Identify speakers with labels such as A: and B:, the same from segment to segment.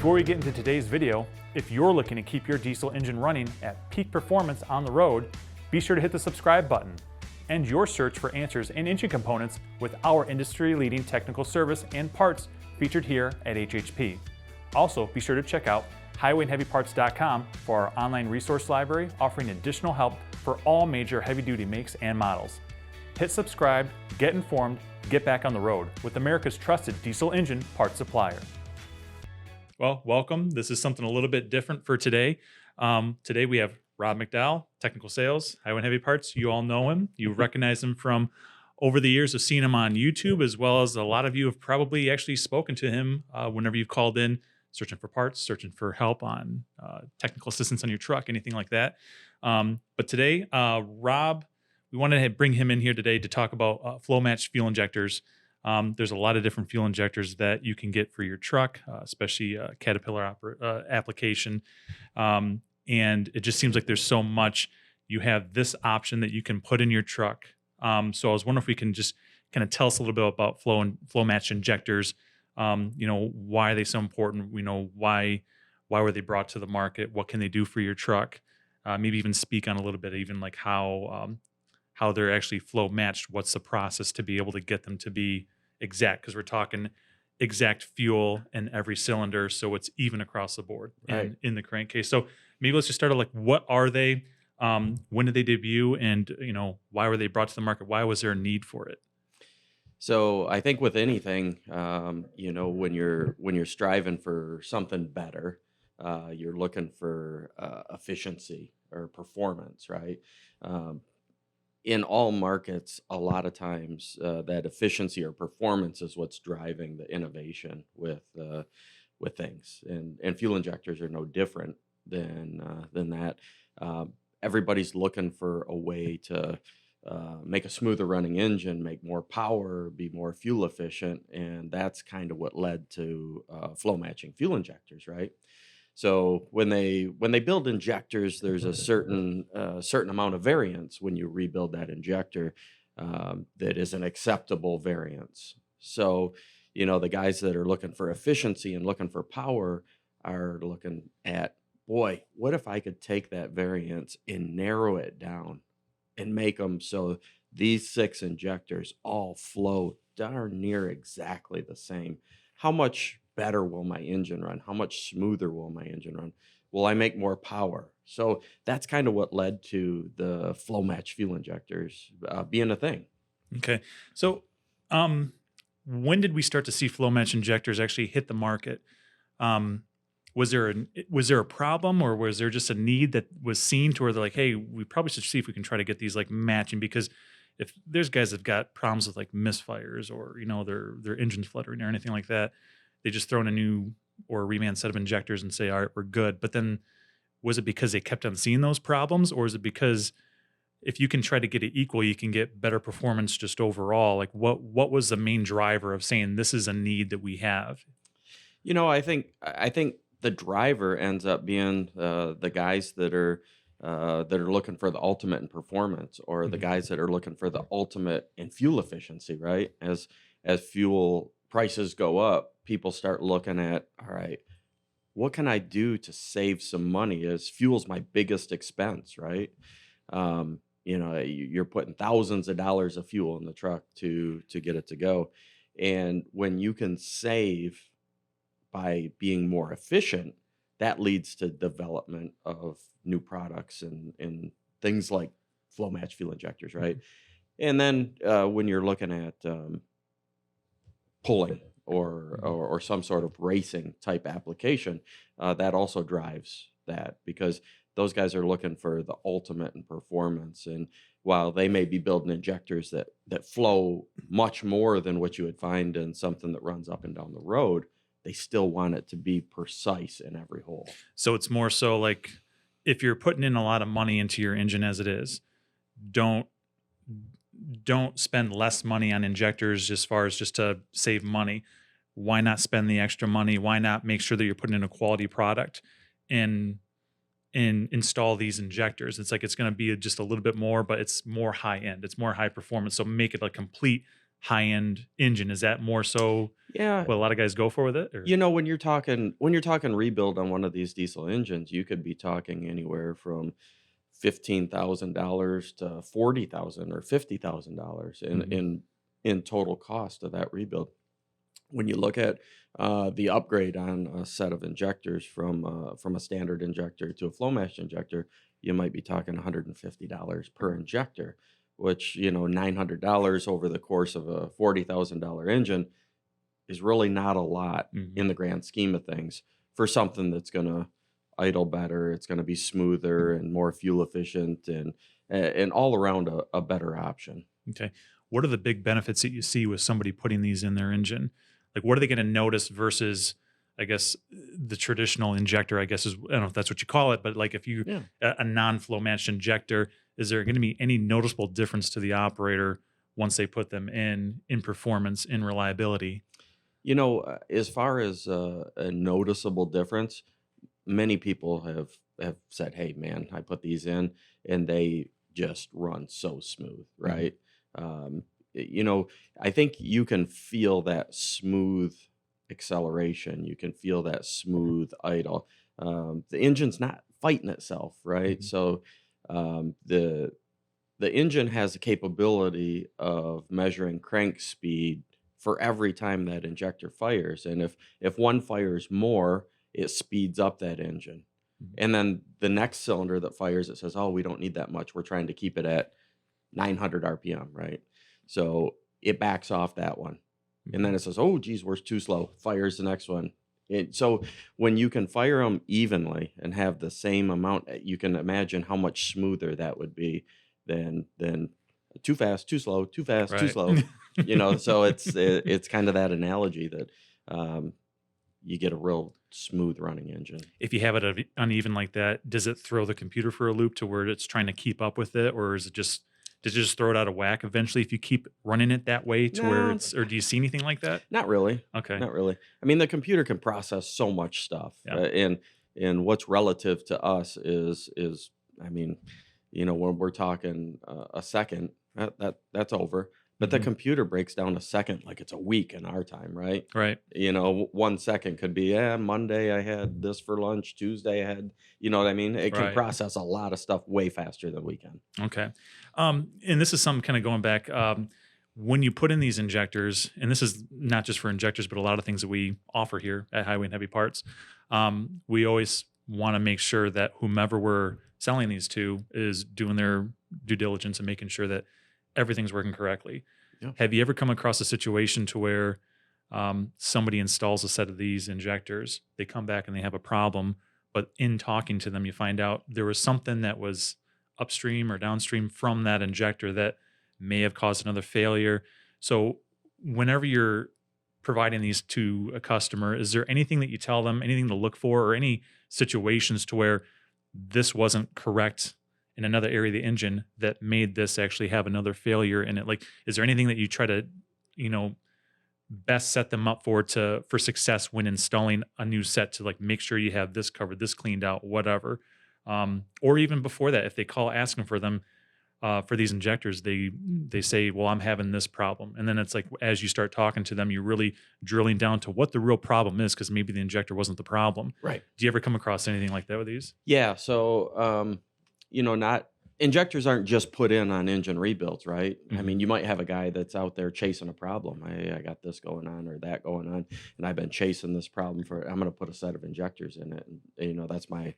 A: Before we get into today's video, if you're looking to keep your diesel engine running at peak performance on the road, be sure to hit the subscribe button. End your search for answers in engine components with our industry-leading technical service and parts featured here at HHP. Also, be sure to check out highwayandheavyparts.com for our online resource library offering additional help for all major heavy-duty makes and models. Hit subscribe, get informed, get back on the road with America's trusted diesel engine parts supplier. Well, welcome. This is something a little bit different for today. Today we have Rob McDowell, technical sales, Highway and Heavy Parts. You all know him. You recognize him from over the years of seeing him on YouTube, as well as a lot of you have probably actually spoken to him whenever you've called in, searching for parts, searching for help on technical assistance on your truck, anything like that. But today, Rob, we wanted to bring him in here today to talk about flow match fuel injectors. There's a lot of different fuel injectors that you can get for your truck, especially Caterpillar application. And it just seems like there's so much. You have this option that you can put in your truck. So I was wondering if we can just kind of tell us a little bit about flow match injectors. Why are they so important? Why were they brought to the market? What can they do for your truck? Maybe even speak on a little bit, even like how they're actually flow matched. What's the process to be able to get them to be exact? Because we're talking exact fuel in every cylinder, so it's even across the board in the crankcase. So maybe let's just start with what are they? When did they debut? And why were they brought to the market? Why was there a need for it?
B: So I think with anything, when you're striving for something better, you're looking for efficiency or performance, right? In all markets, a lot of times that efficiency or performance is what's driving the innovation with things, and fuel injectors are no different than that. Everybody's looking for a way to make a smoother running engine, make more power, be more fuel efficient, and that's kind of what led to flow matching fuel injectors, right? So when they build injectors, there's a certain amount of variance when you rebuild that injector that is an acceptable variance. So the guys that are looking for efficiency and looking for power are looking at, boy, what if I could take that variance and narrow it down and make them so these 6 injectors all flow darn near exactly the same? How much better will my engine run? How much smoother will my engine run? Will I make more power? So that's kind of what led to the flow match fuel injectors being a thing.
A: Okay. So when did we start to see flow match injectors actually hit the market? Was there a problem, or was there just a need that was seen to where they're like, hey, we probably should see if we can try to get these like matching? Because if there's guys that've got problems with like misfires or their engine's fluttering or anything like that, they just throw in a new or a reman set of injectors and say, all right, we're good. But then was it because they kept on seeing those problems, or is it because if you can try to get it equal, you can get better performance just overall? Like what was the main driver of saying this is a need that we have?
B: I think the driver ends up being the guys that are looking for the ultimate in performance, or the guys that are looking for the ultimate in fuel efficiency, right? As fuel prices go up, people start looking at, all right, what can I do to save some money, as fuel's my biggest expense, right? You're putting thousands of dollars of fuel in the truck to get it to go. And when you can save by being more efficient, that leads to development of new products and things like flow match fuel injectors, right? And then when you're looking at pulling or some sort of racing type application, that also drives that, because those guys are looking for the ultimate in performance. And while they may be building injectors that flow much more than what you would find in something that runs up and down the road, they still want it to be precise in every hole.
A: So it's more so like, if you're putting in a lot of money into your engine as it is, don't spend less money on injectors as far as just to save money. Why not spend the extra money? Why not make sure that you're putting in a quality product and install these injectors? It's like it's going to be just a little bit more, but it's more high end. It's more high performance. So make it a complete high-end engine? Is that more so
B: Yeah,
A: what a lot of guys go for with it? Or
B: when you're talking rebuild on one of these diesel engines, you could be talking anywhere from $15,000 to 40,000 or $50,000 in
A: Mhm.
B: in total cost of that rebuild. When you look at the upgrade on a set of injectors from a standard injector to a flow mash injector, you might be talking $150 per injector, which $900 over the course of a $40,000 engine is really not a lot
A: Mhm.
B: in the grand scheme of things for something that's going to idle better. It's going to be smoother and more fuel efficient and all around a better option.
A: Okay. What are the big benefits that you see with somebody putting these in their engine? Like, what are they going to notice versus, I guess, the traditional injector? I guess is I don't know if that's what you call it, but like if you
B: Yeah.
A: a non-flow matched injector, is there going to be any noticeable difference to the operator once they put them in performance, in reliability?
B: As far as a noticeable difference, many people have said, "Hey, man, I put these in, and they just run so smooth,
A: Mhm.
B: right?" Um, I think you can feel that smooth acceleration. You can feel that smooth idle. The engine's not fighting itself, right?
A: Mhm.
B: So the engine has the capability of measuring crank speed for every time that injector fires, and if one fires more, it speeds up that engine.
A: Mhm.
B: And then the next cylinder that fires, it says, "Oh, we don't need that much. We're trying to keep it at 900 RPM," right? So it backs off that one. And then
A: Mhm.
B: it says, "Oh, geez, we're too slow." Fires the next one. So when you can fire them evenly and have the same amount, you can imagine how much smoother that would be than too fast, too slow, too fast, too
A: Right.
B: slow. So it's kind of that analogy that um, you get a real smooth running engine.
A: If you have it uneven like that, does it throw the computer for a loop to where it's trying to keep up with it, or is it just does it just throw it out of whack eventually if you keep running it that way to where
B: No,
A: it's or do you see anything like that?
B: not really.
A: Okay.
B: Not really. I mean, the computer can process so much stuff,
A: Yeah.
B: and what's relative to us is I mean, when we're talking a second, that's over. But the
A: Mhm.
B: computer breaks down a second like it's a week in our time, right?
A: Right.
B: 1 second could be, yeah, Monday I had this for lunch, Tuesday I had, you know what I mean? It can
A: Right.
B: process a lot of stuff way faster than we can.
A: Okay. And this is something kind of going back. When you put in these injectors, and this is not just for injectors, but a lot of things that we offer here at Highway and Heavy Parts, we always want to make sure that whomever we're selling these to is doing their due diligence and making sure that everything's working correctly.
B: Yeah.
A: Have you ever come across a situation to where somebody installs a set of these injectors, they come back and they have a problem, but in talking to them, you find out there was something that was upstream or downstream from that injector that may have caused another failure. So, whenever you're providing these to a customer, is there anything that you tell them, anything to look for, or any situations to where this wasn't correct in another area of the engine that made this actually have another failure in it? Like, is there anything that you try to, you know, best set them up for success when installing a new set to like make sure you have this covered, this cleaned out, whatever. Or even before that, if they call asking for them for these injectors, they say, "Well, I'm having this problem," and then it's like as you start talking to them, you're really drilling down to what the real problem is because maybe the injector wasn't the problem.
B: Right.
A: Do you ever come across anything like that with these?
B: Yeah, so not injectors aren't just put in on engine rebuilds, right? I
A: Hmm.
B: mean, you might have a guy that's out there chasing a problem. I got this going on or that going on, and I've been chasing this problem for. I'm going to put a set of injectors in it, and that's my.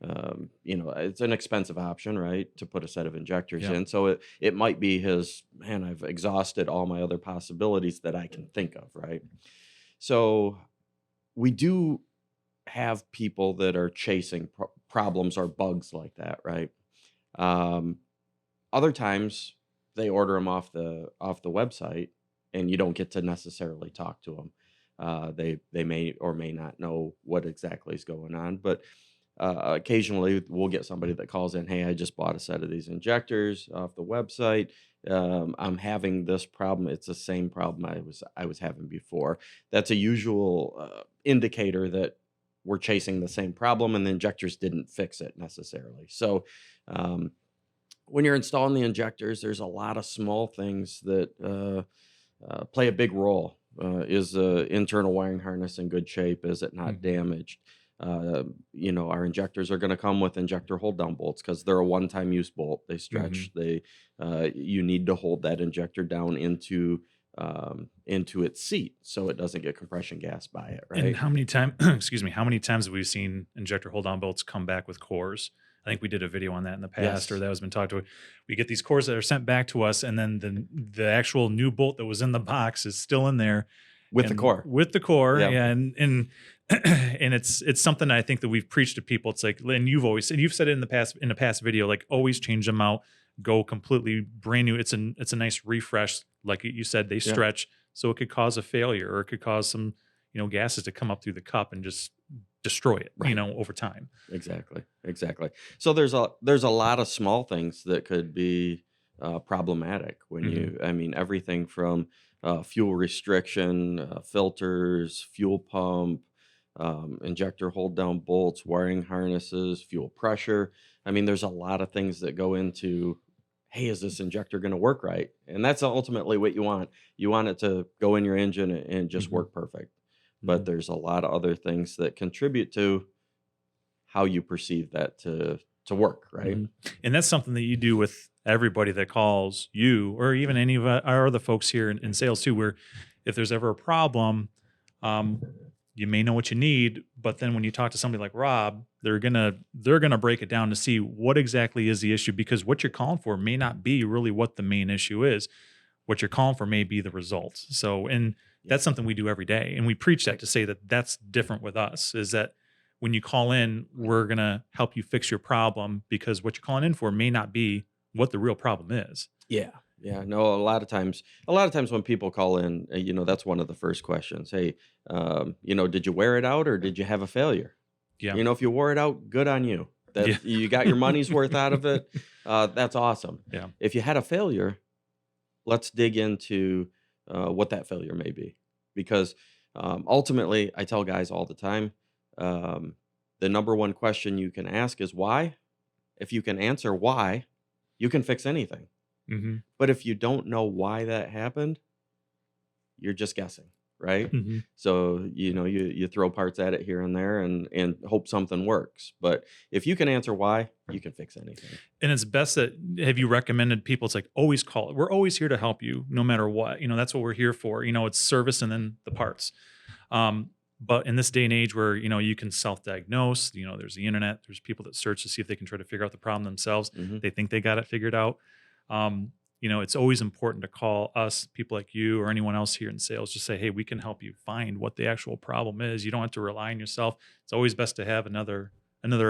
B: It's an expensive option, right, to put a set of injectors
A: Yeah.
B: in. So it might be his man. I've exhausted all my other possibilities that I can think of, right? So we do have people that are chasing problems or bugs like that, right? Um, Other times they order them off the website, and you don't get to necessarily talk to them. They may or may not know what exactly is going on, but occasionally we'll get somebody that calls in, "Hey, I just bought a set of these injectors off the website. I'm having this problem. It's the same problem I was having before." That's a usual indicator that we're chasing the same problem, and the injectors didn't fix it necessarily. So um, when you're installing the injectors, there's a lot of small things that play a big role. Is the internal wiring harness in good shape? Is it not
A: Mhm.
B: damaged? Our injectors are going to come with injector hold down bolts because they're a one-time use bolt. They
A: Mhm.
B: stretch. You need to hold that injector down into its seat so it doesn't get compression gas by it,
A: And
B: right?
A: how many times, excuse me, how many times have we seen injector hold on bolts come back with cores? I think we did a video on that in the past, or
B: Yes,
A: that has been talked to. We get these cores that are sent back to us, and then the actual new bolt that was in the box is still in there,
B: with the
A: and
B: core.
A: with the core,
B: Yeah,
A: yeah, and and it's something I think that we've preached to people. It's like, and you've said it in the past video, like always change them out, go completely brand new. It's a nice refresh, like you said, they
B: yeah,
A: stretch, so it could cause a failure or it could cause some gases to come up through the cup and just destroy it,
B: right.
A: over time.
B: Exactly, exactly. So there's a lot of small things that could be problematic when
A: Hmm.
B: I mean, everything from fuel restriction, filters, fuel pump, injector hold down bolts, wiring harnesses, fuel pressure. I mean, there's a lot of things that go into. Hey, is this injector going to work right? And that's ultimately what you want. You want it to go in your engine and just
A: Hmm.
B: work perfect. But
A: Hmm.
B: there's a lot of other things that contribute to how you perceive that to work, right?
A: Hmm. And that's something that you do with everybody that calls you, or even any of our other folks here in sales too. Where if there's ever a problem, um, you may know what you need, but then when you talk to somebody like Rob, they're gonna break it down to see what exactly is the issue, because what you're calling for may not be really what the main issue is. What you're calling for may be the results. So, and
B: Yeah,
A: that's something we do every day, and we preach that
B: right,
A: to say that that's different with us. Is that when you call in, we're gonna help you fix your problem, because what you're calling in for may not be what the real problem is.
B: yeah, yeah. No, a lot of times when people call in, that's one of the first questions. Hey, did you wear it out or did you have a failure?
A: Yeah,
B: If you wore it out, good on you.
A: yeah,
B: That you got your money's worth out of it. That's awesome.
A: yeah.
B: If you had a failure, let's dig into what that failure may be, because ultimately, I tell guys all the time, um, the number one question you can ask is why. If you can answer why, you can fix anything.
A: Hmm.
B: But if you don't know why that happened, you're just guessing, right?
A: Hmm.
B: So, you throw parts at it here and there and hope something works. But if you can answer why, you can fix anything.
A: And it's best that, have you recommended people? It's like, always call. We're always here to help you, no matter what. That's what we're here for. It's service and then the parts. Um, but in this day and age where you can self-diagnose, there's the internet, there's people that search to see if they can try to figure out the problem themselves.
B: Hmm.
A: They think they got it figured out. Um, it's always important to call us, people like you or anyone else here in sales, just say, hey, we can help you find what the actual problem is. You don't have to rely on yourself. It's always best to have another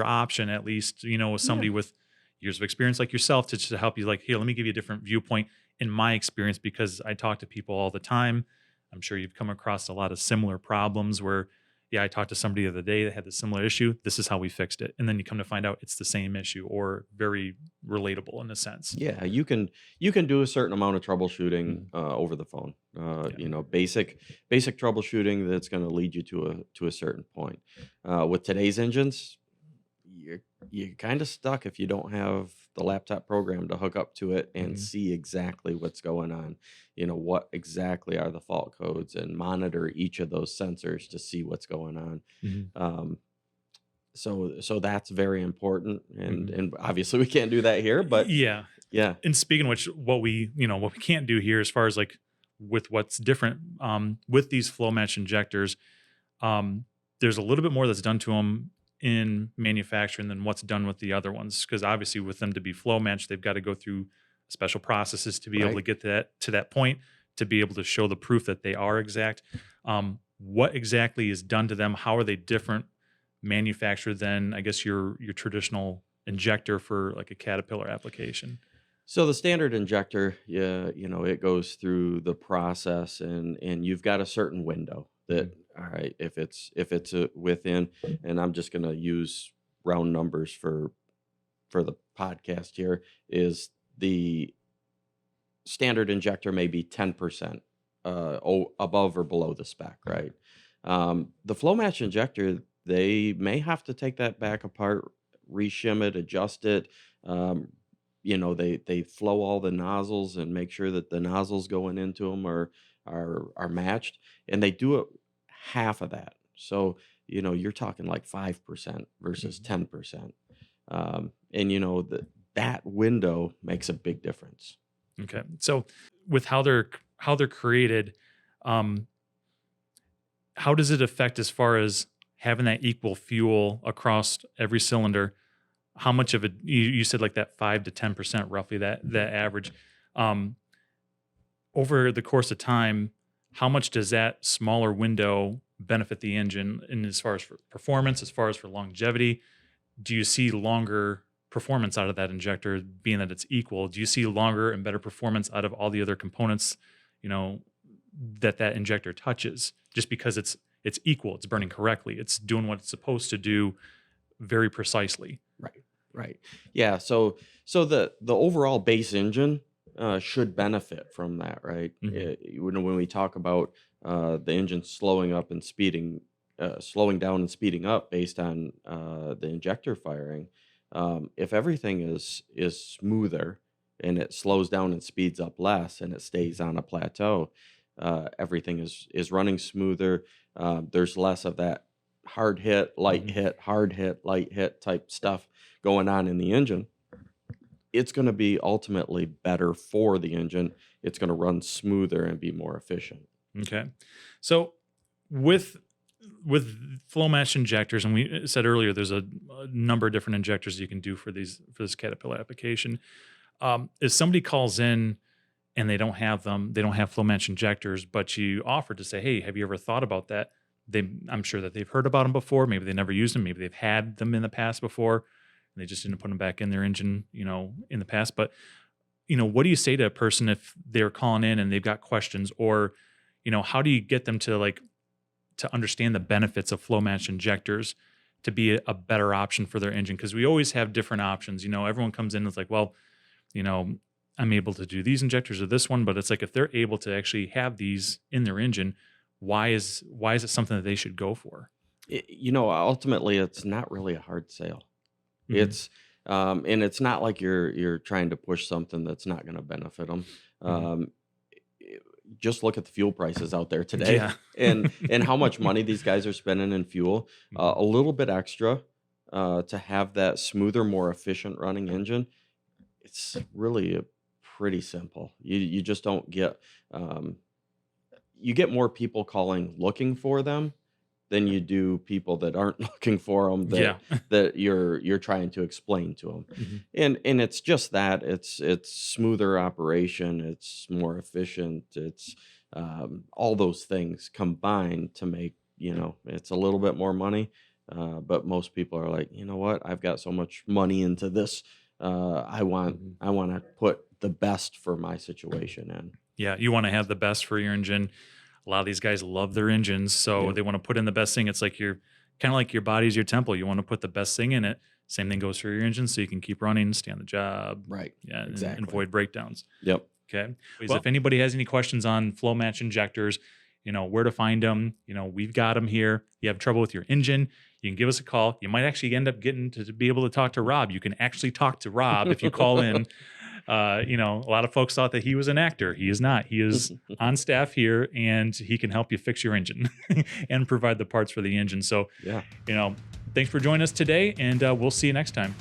A: option, at least, with
B: Yeah.
A: somebody with years of experience like yourself, to help you, like, here, let me give you a different viewpoint in my experience, because I talk to people all the time. I'm sure you've come across a lot of similar problems where, yeah, I talked to somebody the other day that had the similar issue. This is how we fixed it. And then you come to find out it's the same issue, or very relatable in a sense.
B: Yeah, you can do a certain amount of troubleshooting
A: Mhm.
B: over the phone.
A: Yeah.
B: Basic troubleshooting that's going to lead you to a certain point. With today's engines, you're kind of stuck if you don't have the laptop program to hook up to it and
A: Mhm.
B: see exactly what's going on. What exactly are the fault codes, and monitor each of those sensors to see what's going on.
A: Mhm.
B: Um, so that's very important, and
A: Mhm.
B: and obviously we can't do that here, but
A: Yeah.
B: yeah.
A: And speaking of which, what we can't do here, as far as like with what's different, with these flow match injectors, um, there's a little bit more that's done to them in manufacturing than what's done with the other ones. Because obviously, with them to be flow matched, they've got to go through special processes to be able to
B: Right.
A: get to that point, to be able to show the proof that they are exact. What exactly is done to them? How are they different manufactured than, I guess, your traditional injector for like a Caterpillar application?
B: So the standard injector, yeah, it goes through the process, and you've got a certain window
A: Mhm.
B: that, all right, if it's within, and I'm just going to use round numbers for the podcast here, is the standard injector may be 10% above or below the spec, right? The flow match injector, they may have to take that back apart, reshim it, adjust it, um, they flow all the nozzles and make sure that the nozzles going into them are matched, and they do it half of that. So you're talking like 5% versus 10%, and that window makes a big difference.
A: Okay. So with how they're created, how does it affect as far as having that equal fuel across every cylinder? How much of it, you said like that 5 to 10% roughly, that average, over the course of time, how much does that smaller window benefit the engine, and as far as for performance, as far as for longevity? Do you see longer performance out of that injector, being that it's equal? Do you see longer and better performance out of all the other components, that injector touches, just because it's equal, it's burning correctly, it's doing what it's supposed to do very precisely?
B: Right. Yeah. So the overall base engine should benefit from that, right? When we talk about the engine slowing down and speeding up based on the injector firing, if everything is smoother and it slows down and speeds up less and it stays on a plateau, everything is running smoother. There's less of that hard hit, light hit, hard hit, light hit type stuff going on in the engine. It's going to be ultimately better for the engine. It's going to run smoother and be more efficient.
A: Okay. So with flow match injectors, and we said earlier, there's a number of different injectors you can do for this Caterpillar application. If somebody calls in and they don't have flow match injectors, but you offered to say, hey, have you ever thought about that? I'm sure that they've heard about them before. Maybe they never used them. Maybe they've had them in the past before, and they just didn't put them back in their engine, in the past. But, what do you say to a person if they're calling in and they've got questions, or, how do you get them to understand the benefits of flow match injectors to be a better option for their engine? Because we always have different options. Everyone comes in and it's like, well, I'm able to do these injectors or this one, but it's like, if they're able to actually have these in their engine, why is it something that they should go for?
B: Ultimately, it's not really a hard sale. It's and it's not like you're trying to push something that's not going to benefit them. Just look at the fuel prices out there today, and how much money these guys are spending in fuel. A little bit extra to have that smoother, more efficient running engine. It's really pretty simple. You just don't get. You get more people calling looking for them than you do people that aren't looking for them that you're trying to explain to them. And it's just that it's smoother operation, it's more efficient, it's all those things combined to make it's a little bit more money, but most people are like, you know what, I've got so much money into this, I want to put the best for my situation in.
A: Yeah, you want to have the best for your engine. A lot of these guys love their engines, so they want to put in the best thing. It's like your body's your temple. You want to put the best thing in it. Same thing goes for your engine, so you can keep running, stay on the job.
B: Right.
A: Yeah,
B: exactly.
A: and avoid breakdowns.
B: Yep.
A: Okay. Well, if anybody has any questions on flow match injectors, where to find them, we've got them here. You have trouble with your engine, you can give us a call. You might actually end up getting to be able to talk to Rob. You can actually talk to Rob if you call in. A lot of folks thought that he was an actor. He is not. He is on staff here, and he can help you fix your engine and provide the parts for the engine. So, thanks for joining us today, and we'll see you next time.